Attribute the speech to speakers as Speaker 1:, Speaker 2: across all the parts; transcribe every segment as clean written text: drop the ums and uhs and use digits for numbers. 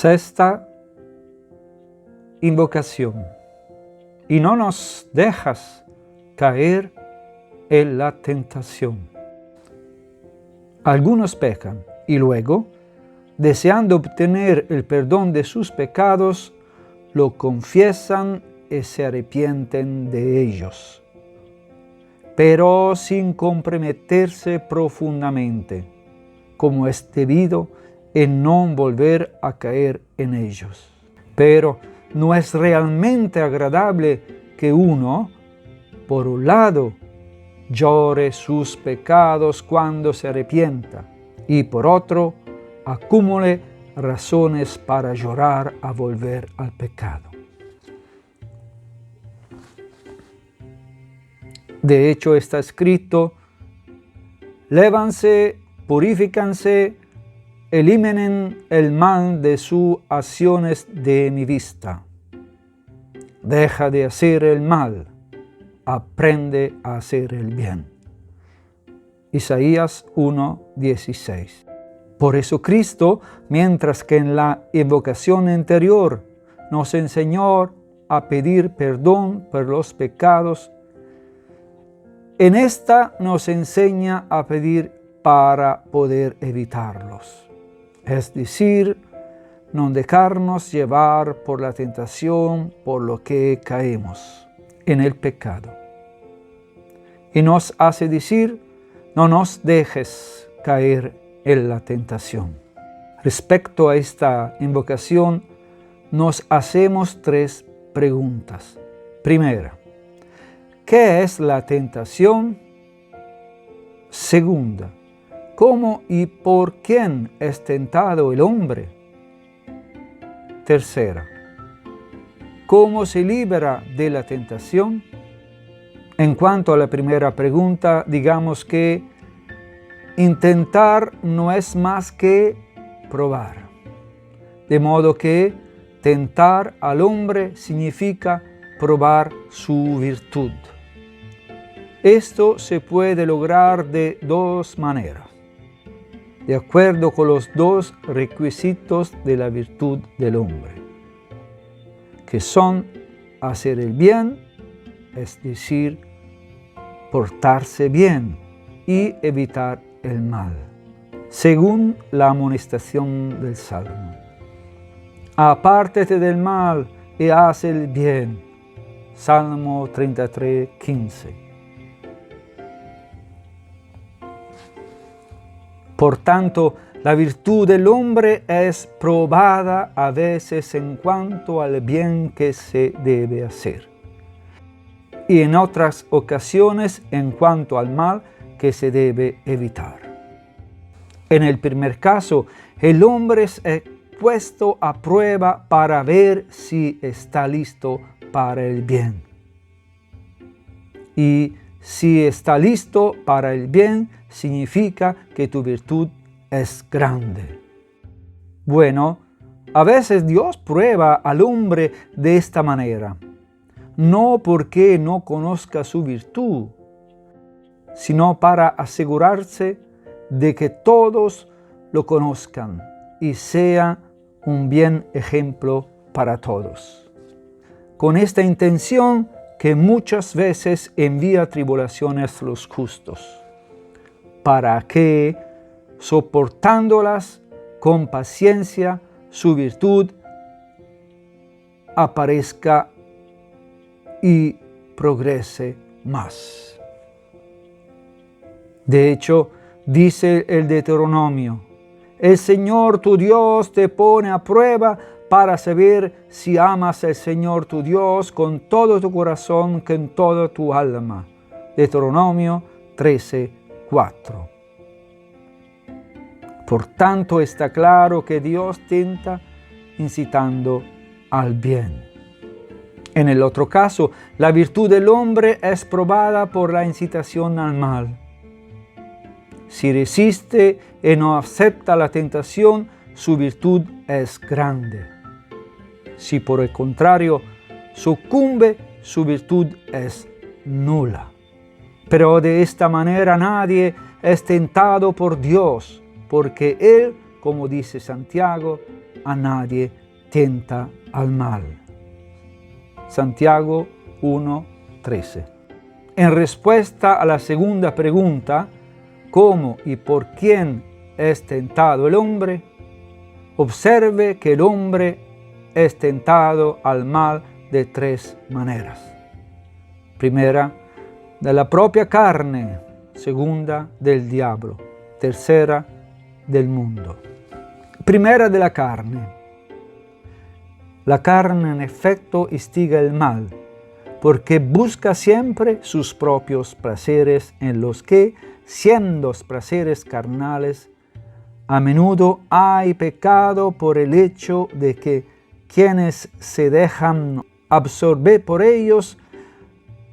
Speaker 1: Sexta invocación. Y no nos dejas caer en la tentación. Algunos pecan y luego, deseando obtener el perdón de sus pecados, lo confiesan y se arrepienten de ellos, pero sin comprometerse profundamente, como es debido, en no volver a caer en ellos. Pero no es realmente agradable que uno, por un lado, llore sus pecados cuando se arrepienta, y por otro, acumule razones para llorar a volver al pecado. De hecho, está escrito: lévanse, purifícanse, eliminen el mal de sus acciones de mi vista. Deja de hacer el mal, aprende a hacer el bien. Isaías 1:16. Por eso Cristo, mientras que en la invocación anterior nos enseñó a pedir perdón por los pecados, en esta nos enseña a pedir para poder evitarlos. Es decir, no dejarnos llevar por la tentación por lo que caemos en el pecado. Y nos hace decir: no nos dejes caer en la tentación. Respecto a esta invocación, nos hacemos tres preguntas. Primera, ¿qué es la tentación? Segunda, ¿cómo y por quién es tentado el hombre? Tercera, ¿cómo se libera de la tentación? En cuanto a la primera pregunta, digamos que intentar no es más que probar. De modo que tentar al hombre significa probar su virtud. Esto se puede lograr de dos maneras, de acuerdo con los dos requisitos de la virtud del hombre, que son hacer el bien, es decir, portarse bien, y evitar el mal, según la amonestación del Salmo. Apártate del mal y haz el bien. Salmo 33:15. Por tanto, la virtud del hombre es probada a veces en cuanto al bien que se debe hacer, y en otras ocasiones en cuanto al mal que se debe evitar. En el primer caso, el hombre es puesto a prueba para ver si está listo para el bien. Y si está listo para el bien, significa que tu virtud es grande. Bueno, a veces Dios prueba al hombre de esta manera, no porque no conozca su virtud, sino para asegurarse de que todos lo conozcan y sea un bien ejemplo para todos. Con esta intención que muchas veces envía tribulaciones a los justos, para que, soportándolas con paciencia, su virtud aparezca y progrese más. De hecho, dice el Deuteronomio: el Señor tu Dios te pone a prueba para saber si amas al Señor tu Dios con todo tu corazón, con toda tu alma. Deuteronomio 13:4. Por tanto, está claro que Dios tenta incitando al bien. En el otro caso, la virtud del hombre es probada por la incitación al mal. Si resiste y no acepta la tentación, su virtud es grande. Si por el contrario sucumbe, su virtud es nula. Pero de esta manera nadie es tentado por Dios, porque Él como dice Santiago, a nadie tienta al mal. Santiago 1:13. En respuesta a la segunda pregunta, ¿cómo y por quién es tentado el hombre? Observe que el hombre es tentado al mal de tres maneras. Primera, de la propia carne. Segunda, del diablo. Tercera, del mundo. Primera, de la carne. La carne en efecto instiga el mal, porque busca siempre sus propios placeres, en los que, siendo placeres carnales, a menudo hay pecado por el hecho de que quienes se dejan absorber por ellos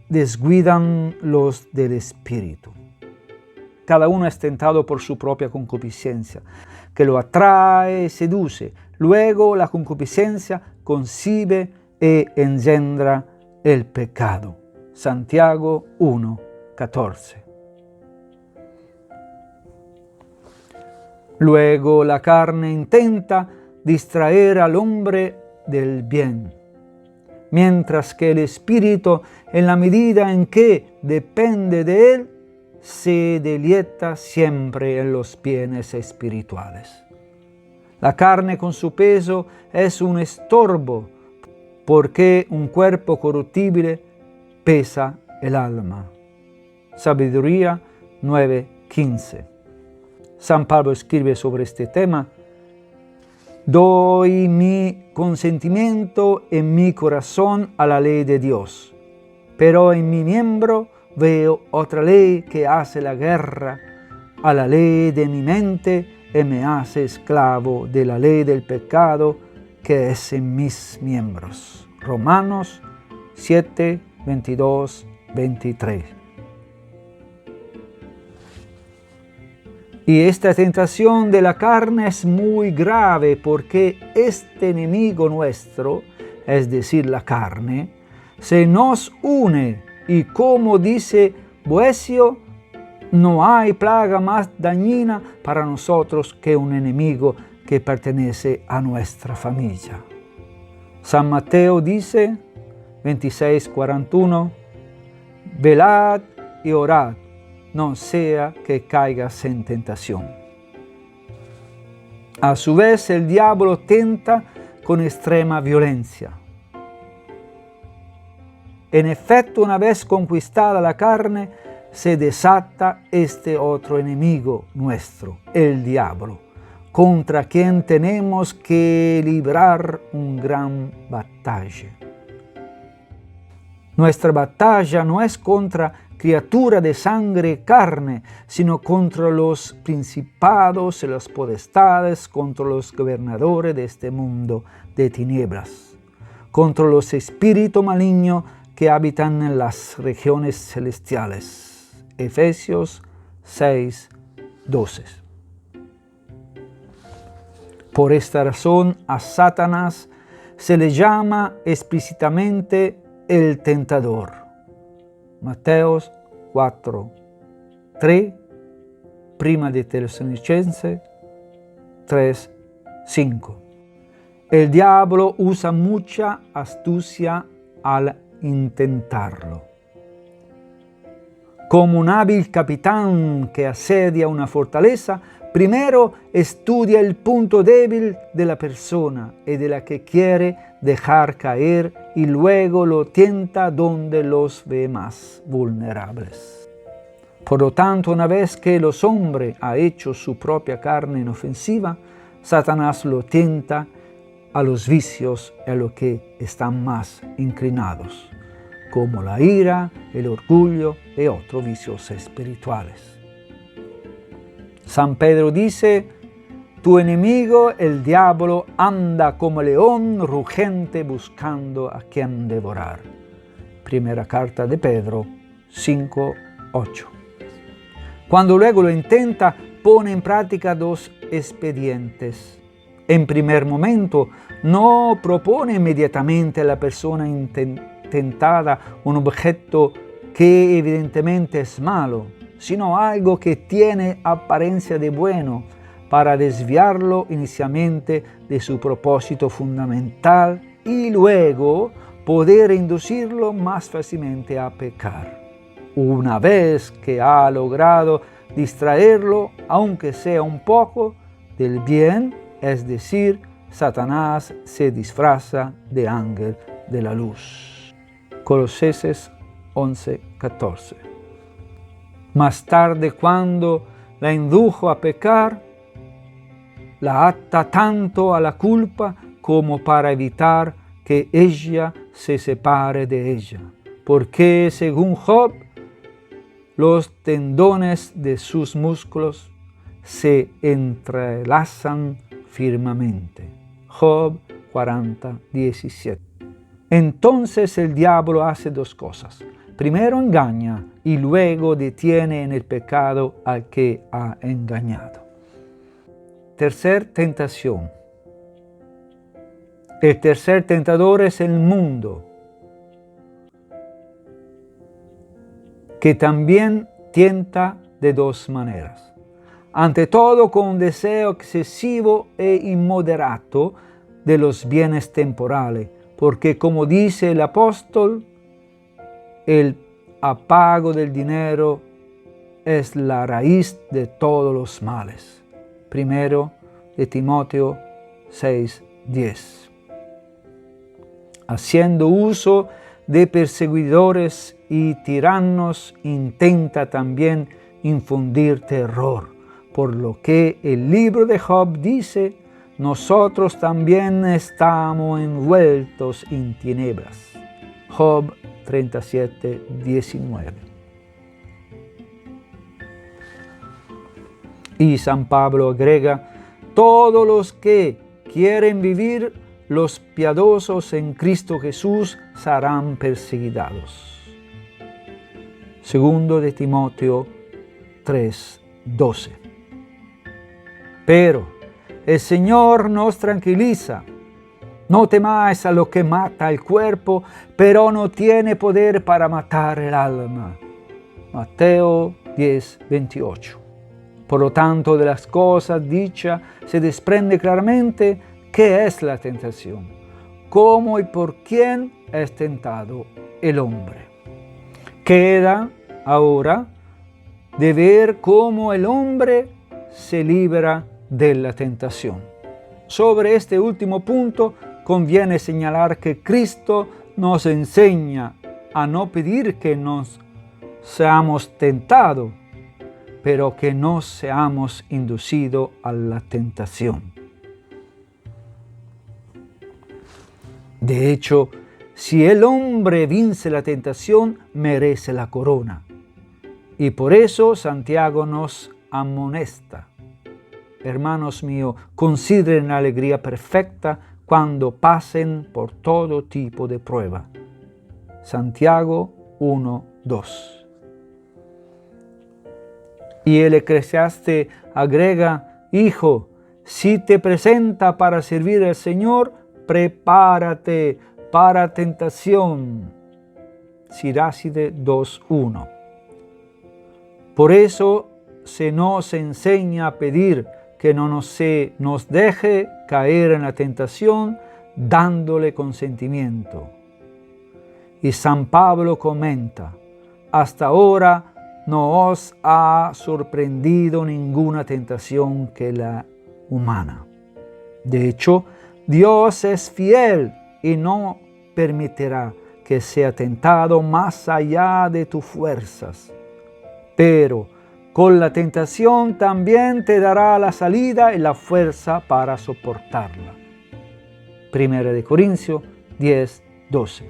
Speaker 1: descuidan los del espíritu. Cada uno es tentado por su propia concupiscencia, que lo atrae y seduce. Luego la concupiscencia concibe e engendra el pecado. Santiago 1:14. Luego la carne intenta distraer al hombre del bien, mientras que el espíritu, en la medida en que depende de él, se deleita siempre en los bienes espirituales. La carne con su peso es un estorbo, porque un cuerpo corruptible pesa el alma. Sabiduría 9:15. San Pablo escribe sobre este tema: doy mi consentimiento en mi corazón a la ley de Dios, pero en mi miembro veo otra ley que hace la guerra a la ley de mi mente y me hace esclavo de la ley del pecado que es en mis miembros. Romanos 7:22-23. Y esta tentación de la carne es muy grave, porque este enemigo nuestro, es decir, la carne, se nos une, y como dice Boecio, no hay plaga más dañina para nosotros que un enemigo que pertenece a nuestra familia. San Mateo dice, 26:41, velad y orad, no sea que caigas en tentación. A su vez, el diablo tenta con extrema violencia. En efecto, una vez conquistada la carne, se desata este otro enemigo nuestro, el diablo, contra quien tenemos que librar una gran batalla. Nuestra batalla no es contra criatura de sangre y carne, sino contra los principados y las potestades, contra los gobernadores de este mundo de tinieblas, contra los espíritus malignos que habitan en las regiones celestiales. Efesios 6:12. Por esta razón a Satanás se le llama explícitamente el tentador. Mateos 4:3, prima de Tesalonicenses 3:5. El diablo usa mucha astucia al intentarlo. Como un hábil capitán que asedia una fortaleza, primero estudia el punto débil de la persona y de la que quiere dejar caer, y luego lo tienta donde los ve más vulnerables. Por lo tanto, una vez que el hombre ha hecho su propia carne inofensiva, Satanás lo tienta a los vicios y a los que están más inclinados, como la ira, el orgullo y otros vicios espirituales. San Pedro dice, tu enemigo, el diablo, anda como león rugente buscando a quien devorar. Primera carta de Pedro 5:8. Cuando luego lo intenta, pone en práctica dos expedientes. En primer momento, no propone inmediatamente a la persona tentada un objeto que evidentemente es malo, sino algo que tiene apariencia de bueno, para desviarlo inicialmente de su propósito fundamental y luego poder inducirlo más fácilmente a pecar. Una vez que ha logrado distraerlo, aunque sea un poco, del bien, es decir, Satanás se disfraza de ángel de la luz. Colosenses 11:14. Más tarde, cuando la indujo a pecar, la ata tanto a la culpa como para evitar que ella se separe de ella, porque según Job, los tendones de sus músculos se entrelazan firmemente. Job 40:17. Entonces el diablo hace dos cosas. Primero engaña y luego detiene en el pecado al que ha engañado. Tercer tentación. El tercer tentador es el mundo, que también tienta de dos maneras. Ante todo, con un deseo excesivo e inmoderato de los bienes temporales, porque como dice el apóstol, el apago del dinero es la raíz de todos los males. Primero de Timoteo 6:10. Haciendo uso de perseguidores y tiranos, intenta también infundir terror, por lo que el libro de Job dice: nosotros también estamos envueltos en tinieblas. Job 37:19. Y San Pablo agrega: todos los que quieren vivir los piadosos en Cristo Jesús serán perseguidos. Segundo de Timoteo 3:12. Pero el Señor nos tranquiliza. No temáis a lo que mata el cuerpo, pero no tiene poder para matar el alma. Mateo 10:28. Por lo tanto, de las cosas dichas se desprende claramente qué es la tentación, cómo y por quién es tentado el hombre. Queda ahora de ver cómo el hombre se libera de la tentación. Sobre este último punto conviene señalar que Cristo nos enseña a no pedir que nos seamos tentados, pero que no seamos inducidos a la tentación. De hecho, si el hombre vence la tentación, merece la corona. Y por eso Santiago nos amonesta: hermanos míos, consideren la alegría perfecta cuando pasen por todo tipo de prueba. Santiago 1:2. Y el Eclesiastés agrega: hijo, si te presenta para servir al Señor, prepárate para tentación. Siracide 2:1. Por eso se nos enseña a pedir que no se nos deje caer en la tentación, dándole consentimiento. Y San Pablo comenta: hasta ahora no os ha sorprendido ninguna tentación que la humana. De hecho, Dios es fiel y no permitirá que sea tentado más allá de tus fuerzas. Pero con la tentación también te dará la salida y la fuerza para soportarla. Primera de Corintios 10:12.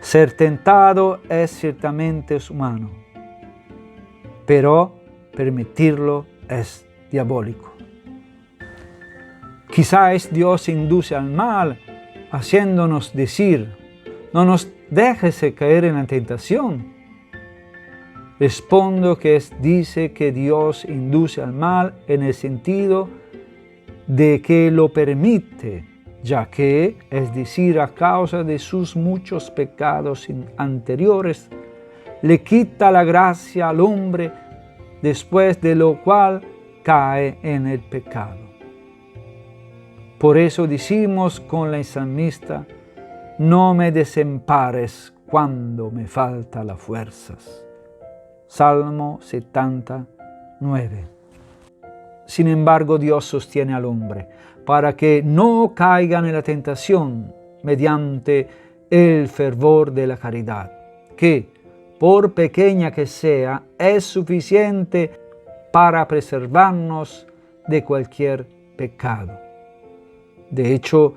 Speaker 1: Ser tentado es ciertamente humano, pero permitirlo es diabólico. Quizás Dios induce al mal, haciéndonos decir: no nos dejes caer en la tentación. Respondo que dice que Dios induce al mal en el sentido de que lo permite, ya que, es decir, a causa de sus muchos pecados anteriores, le quita la gracia al hombre, después de lo cual cae en el pecado. Por eso decimos con el salmista, no me desampares cuando me faltan las fuerzas. Salmo 79. Sin embargo, Dios sostiene al hombre para que no caiga en la tentación mediante el fervor de la caridad, que, por pequeña que sea, es suficiente para preservarnos de cualquier pecado. De hecho,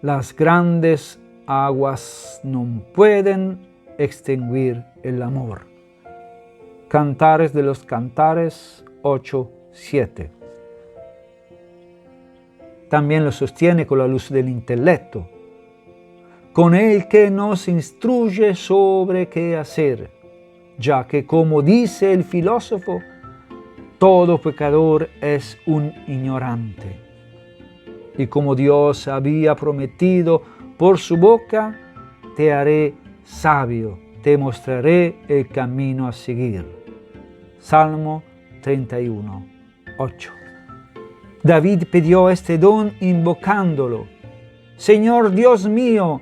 Speaker 1: las grandes aguas no pueden extinguir el amor. Cantares de los Cantares 8:7. También lo sostiene con la luz del intelecto, con el que nos instruye sobre qué hacer, ya que, como dice el filósofo, todo pecador es un ignorante. Y como Dios había prometido por su boca, te haré sabio, te mostraré el camino a seguir. Salmo 31:8. David pidió este don invocándolo. Señor Dios mío,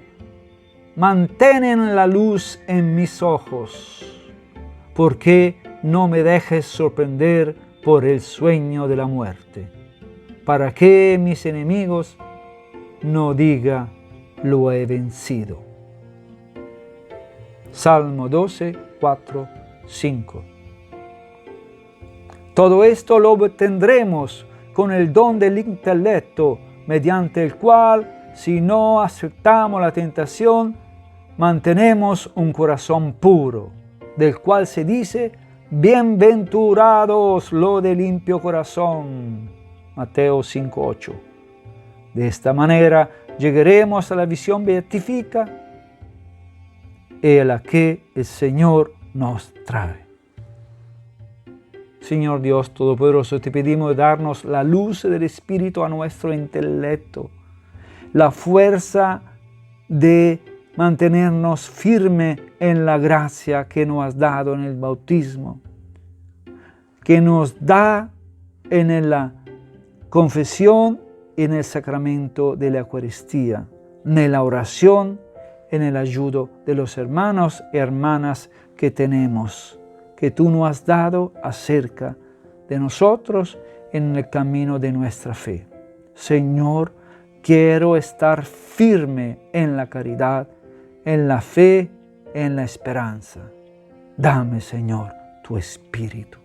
Speaker 1: mantén la luz en mis ojos, porque no me dejes sorprender por el sueño de la muerte, para que mis enemigos no digan lo he vencido. Salmo 12, 4, 5. Todo esto lo obtendremos con el don del intelecto, mediante el cual, si no aceptamos la tentación, mantenemos un corazón puro, del cual se dice, bienaventurados los de limpio corazón. Mateo 5:8. De esta manera llegaremos a la visión beatífica y a la que el Señor nos trae. Señor Dios Todopoderoso, te pedimos darnos la luz del Espíritu a nuestro intelecto, la fuerza de mantenernos firme en la gracia que nos has dado en el bautismo, que nos da en la confesión y en el sacramento de la Eucaristía, en la oración, en el ayudo de los hermanos y hermanas que tenemos, que tú nos has dado acerca de nosotros en el camino de nuestra fe. Señor, quiero estar firme en la caridad, en la fe, en la esperanza. Dame, Señor, tu Espíritu.